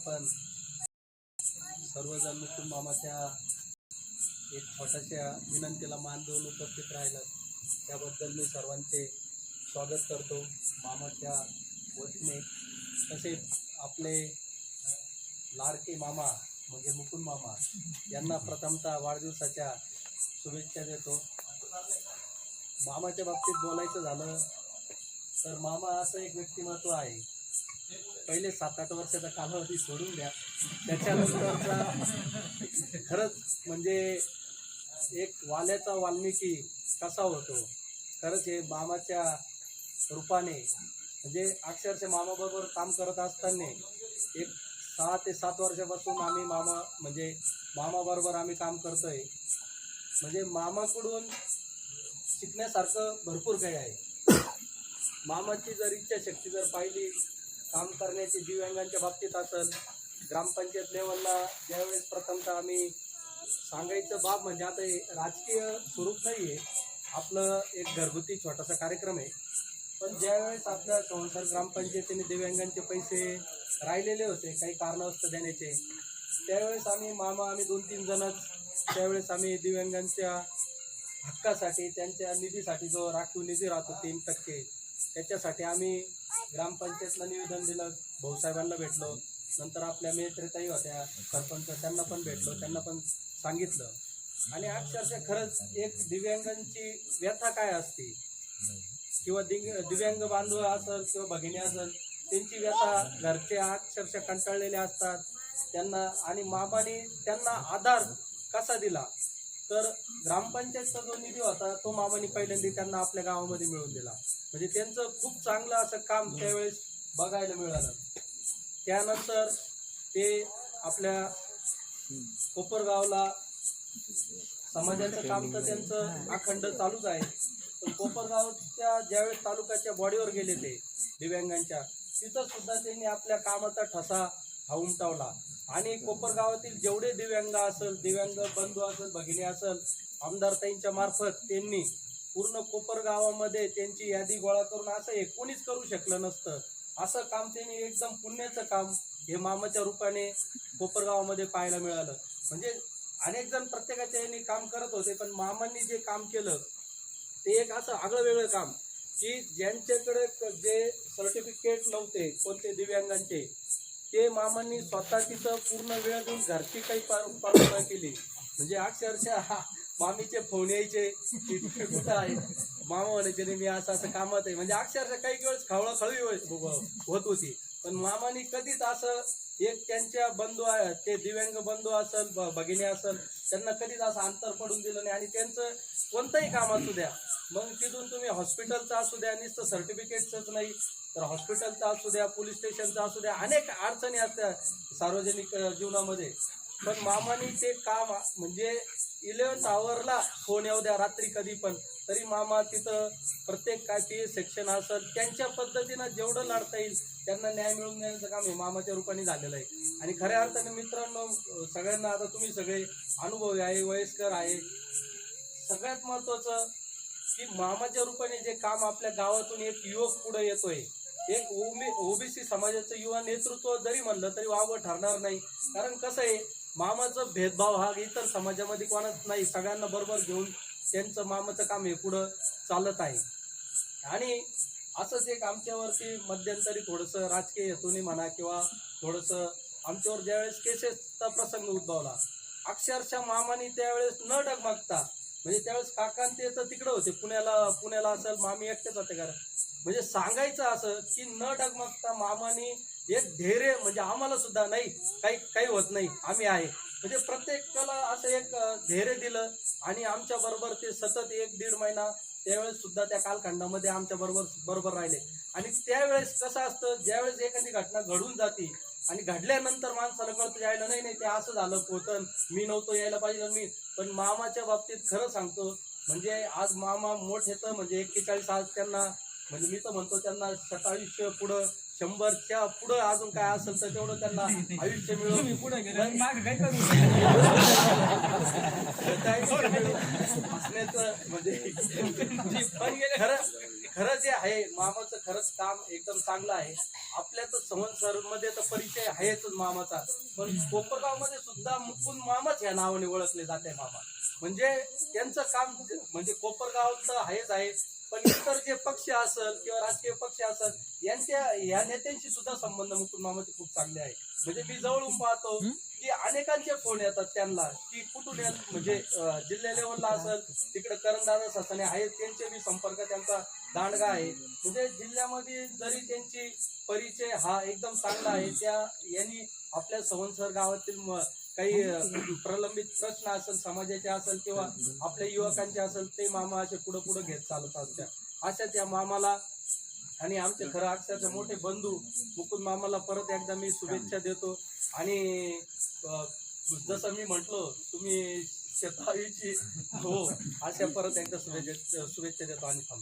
आपण सर्वजण मुकुंद मामाच्या एक छोट्याशा विनंतीला मान देऊन उपस्थित राहिलं त्याबद्दल मी सर्वांचे स्वागत करतो मामाच्या वतीने। तसेच आपले लाडके मामा म्हणजे मुकुंद मामा यांना प्रथमतः वाढदिवसाच्या शुभेच्छा देतो। मामाच्या बाबतीत बोलायचं झालं तर मामा असं एक व्यक्तिमत्व आहे, पहिले 7-8 वर्षाचा कालावधी सोडून द्या, त्याच्यानंतरचा खरंच म्हणजे एक वाल्याचा वाल्मिकी कसा होतो, खरंच हे मामाच्या रूपाने म्हणजे अक्षरशः मामाबरोबर काम करत असताना एक 6 ते 7 वर्षापासून आम्ही मामाबरोबर आम्ही काम करतोय। म्हणजे मामाकडून शिकण्यासारखं भरपूर काही आहे। मामाची जर इच्छाशक्ती जर पाहिली काम करण्याची दिव्यांगांच्या बाबतीत असेल, ग्रामपंचायत लेवलला ज्यावेळेस प्रथमतः आम्ही सांगायचं बाब म्हणजे आता हे राजकीय स्वरूप नाही आहे, आपलं एक घरगुती छोटासा कार्यक्रम आहे, पण ज्यावेळेस आपल्या संसार ग्रामपंचायतीने दिव्यांगांचे पैसे राहिलेले होते काही कारणास्तव देण्याचे, त्यावेळेस आम्ही 2-3 जणच त्यावेळेस आम्ही दिव्यांगांच्या हक्कासाठी त्यांच्या निधीसाठी जो राखीव निधी राहतो 3%, त्याच्यासाठी आम्ही ग्रामपंचायतला निवेदन दिलं, भाऊसाहेबांना भेटलो, नंतर आपल्या मैत्रीताई होत्या सरपंच त्यांना पण भेटलो, त्यांना पण सांगितलं। आणि अक्षरशः खरंच एक दिव्यांगांची व्यथा काय असते किंवा दिव्यांग बांधव असेल किंवा भगिनी असेल त्यांची व्यथा घरचे अक्षरशः कंटाळलेले असतात त्यांना, आणि मामाने त्यांना आधार कसा दिला तर ग्रामपंचायतचा जो निधी होता तो मामाने पहिल्यांदा त्यांना आपल्या गावामध्ये मिळवून दिला। म्हणजे त्यांचं खूप चांगलं असं काम त्यावेळेस बघायला मिळालं। त्यानंतर ते आपल्या कोपरगावला समाजाचं काम तर त्यांचं अखंड चालूच आहे, पण कोपरगावच्या ज्यावेळेस तालुक्याच्या बॉडीवर गेले ते दिव्यांगांच्या, तिथं सुद्धा त्यांनी आपल्या कामाचा ठसा हा उमटवला। आणि कोपरगावातील जेवढे दिव्यांग असेल, दिव्यांग बंधू असेल, भगिनी असेल, आमदारताईंच्या मार्फत त्यांनी पूर्ण कोपरगावामध्ये त्यांची यादी गोळा करून असं हे कोणीच करू शकलं नसतं असं काम त्यांनी एकदम पुण्याचं काम हे मामाच्या रूपाने कोपरगावामध्ये पाहायला मिळालं। म्हणजे अनेक जण प्रत्येकाच्या यांनी काम करत होते, पण मामांनी जे काम केलं ते एक असं आगळं वेगळं काम की ज्यांच्याकडे जे सर्टिफिकेट नव्हते कोणते दिव्यांगांचे, ते मामांनी स्वतः तिथं पूर्ण वेळ देऊन घरची काही परवानगी केली। म्हणजे अक्षरशः मामीचे फोन यायचे की कुठं आहे, मामा म्हणायचे नाही मी असं कामात आहे, म्हणजे अक्षरशः काही वेळेस खवळाखळवी होत होती, पण मामानी कधीच असं एक त्यांच्या बंधू आहे ते दिव्यांग बंधू असेल भगिनी असेल त्यांना कधीच असं अंतर पडून दिलं नाही। आणि त्यांचं कोणतंही काम असू द्या, मग तिथून तुम्ही हॉस्पिटलचं असू द्या, नुसतं सर्टिफिकेटचंच नाही तर हॉस्पिटलचं असू द्या, पोलीस स्टेशनचं असू द्या, अनेक अडचणी असतात सार्वजनिक जीवनामध्ये, पण मामानी ते काम म्हणजे 11th आवरला फोन येऊ द्या रात्री कधी पण तरी मामा तिथं प्रत्येक काय PA सेक्शन असेल त्यांच्या पद्धतीनं जेवढं लढता येईल त्यांना न्याय मिळवून देण्याचं काम हे मामाच्या रूपाने झालेलं आहे। आणि खऱ्या अर्थाने मित्रांनो सगळ्यांना आता तुम्ही सगळे अनुभवी आहे, वयस्कर आहे, सगळ्यात महत्वाचं की मामाच्या रूपाने जे काम आपल्या गावातून एक युवक पुढे येतोय, एक ओबीसी समाजाचं युवा नेतृत्व जरी म्हणलं तरी वावं ठरणार नाही। कारण कसं आहे मामाचं भेदभाव हा इतर समाजामध्ये कोणाच नाही, सगळ्यांना बरोबर घेऊन त्यांचं मामाचं काम हे पुढं चालत आहे। आणि असंच एक आमच्यावरती मध्यंतरी थोडंसं राजकीय हेतूने म्हणा किंवा थोडंसं आमच्यावर ज्यावेळेस केसेसचा प्रसंग उद्भवला, अक्षरशः मामानी त्यावेळेस न डगमगता म्हणजे त्यावेळेस काकां ते तर तिकडे होते पुण्याला असेल, मामी एकटेच होते घरात, म्हणजे सांगायचं असं की न डगमगता मामानी एक धैर्य म्हणजे आम्हाला सुद्धा नाही काही होत नाही आम्ही आहे म्हणजे प्रत्येकाला असं एक धैर्य दिलं आणि आमच्या बरोबर ते सतत 1-1.5 महिना त्यावेळेस सुद्धा त्या कालखंडामध्ये आमच्या बरोबर राहिले। आणि त्यावेळेस कसं असतं ज्यावेळेस एखादी घटना घडून जाते आणि घडल्यानंतर माणसाला कळतं यायला नाही ते असं झालं होतं, मी नव्हतो यायला पाहिजे पण मामाच्या बाबतीत खरं सांगतो म्हणजे आज मामा मोठे तर म्हणजे 41 आज त्यांना म्हणजे मी तर म्हणतो त्यांना 27 पुढं 100च्या पुढं अजून काय असेल तर तेवढं त्यांना आयुष्य मिळवून पुढे गेलं असण्याचं म्हणजे खरं जे आहे मामाचं खरंच काम एकदम चांगलं आहे. आपल्या तर संवत्सर मध्ये तर परिचय आहेच मामाचा, पण कोपरगाव मध्ये सुद्धा मुकुंद मामाच या नावाने ओळखले जाते मामा. म्हणजे त्यांचं काम म्हणजे कोपरगाव तर आहेच आहे, पण इतर जे पक्ष असेल किंवा राजकीय पक्ष असेल या नेत्यांशी सुद्धा संबंध मुकुंद मामाचे खूप चांगले आहे. म्हणजे मी जवळून पाहतो की अनेकांचे फोन येतात त्यांना की कुठून म्हणजे जिल्हा लेवलला असेल तिकडे करणदादा ससाने आहेत, त्यांचे मी संपर्क त्यांचा दांडगा आहे. म्हणजे जिल्ह्यामध्ये जरी त्यांची परिचय हा एकदम चांगला आहे, त्या यांनी आपल्या संवत्सर गावातील काही प्रलंबित प्रश्न असेल समाजाचे असेल किंवा आपल्या युवकांचे असेल ते मामा असे पुढे पुढे घेत चालत असतात. अशाच या मामाला आणि आमचे खरं अक्षरशः मोठे बंधू मुकुंद मामाला परत एकदा मी शुभेच्छा देतो. आणि जसं मी म्हटलो तुम्ही शेताळीची हो अशा परत एकदा शुभेच्छा देतो आणि थांबतो.